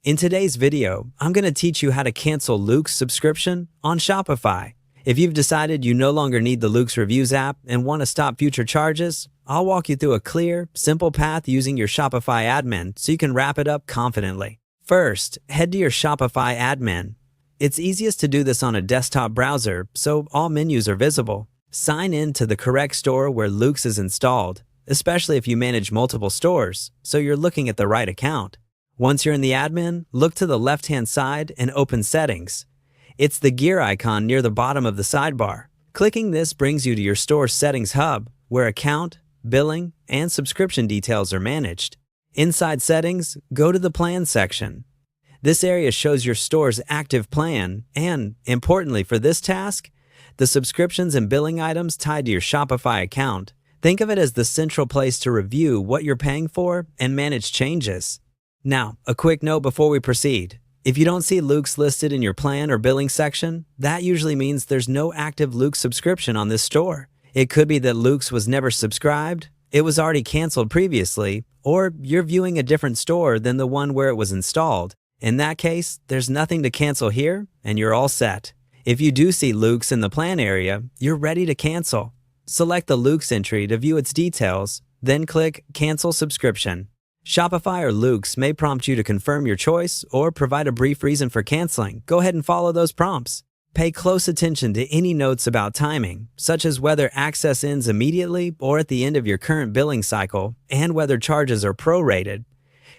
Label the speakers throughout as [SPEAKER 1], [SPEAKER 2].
[SPEAKER 1] In today's video, I'm going to teach you how to cancel Loox subscription on Shopify. If you've decided you no longer need the Loox Reviews app and want to stop future charges, I'll walk you through a clear, simple path using your Shopify Admin so you can wrap it up confidently. First, head to your Shopify Admin. It's easiest to do this on a desktop browser, so all menus are visible. Sign in to the correct store where Loox is installed, especially if you manage multiple stores, so you're looking at the right account. Once you're in the admin, look to the left-hand side and open Settings. It's the gear icon near the bottom of the sidebar. Clicking this brings you to your store's settings hub, where account, billing, and subscription details are managed. Inside Settings, go to the Plan section. This area shows your store's active plan and, importantly for this task, the subscriptions and billing items tied to your Shopify account. Think of it as the central place to review what you're paying for and manage changes. Now, a quick note before we proceed. If you don't see Loox listed in your plan or billing section, that usually means there's no active Loox subscription on this store. It could be that Loox was never subscribed, it was already canceled previously, or you're viewing a different store than the one where it was installed. In that case, there's nothing to cancel here, and you're all set. If you do see Loox in the plan area, you're ready to cancel. Select the Loox entry to view its details, then click Cancel Subscription. Shopify or Loox may prompt you to confirm your choice or provide a brief reason for canceling. Go ahead and follow those prompts. Pay close attention to any notes about timing, such as whether access ends immediately or at the end of your current billing cycle, and whether charges are prorated.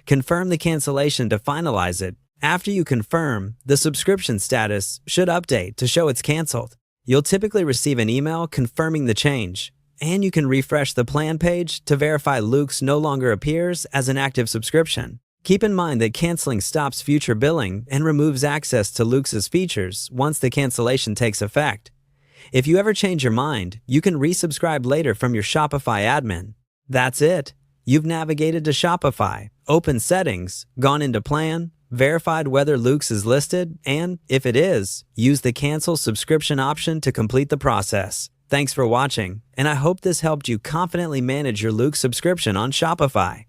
[SPEAKER 1] Confirm the cancellation to finalize it. After you confirm, the subscription status should update to show it's canceled. You'll typically receive an email confirming the change, and you can refresh the plan page to verify Loox no longer appears as an active subscription. Keep in mind that canceling stops future billing and removes access to Loox's features once the cancellation takes effect. If you ever change your mind, you can resubscribe later from your Shopify admin. That's it. You've navigated to Shopify, opened Settings, gone into Plan, verified whether Loox is listed, and, if it is, use the Cancel Subscription option to complete the process. Thanks for watching, and I hope this helped you confidently manage your Loox subscription on Shopify.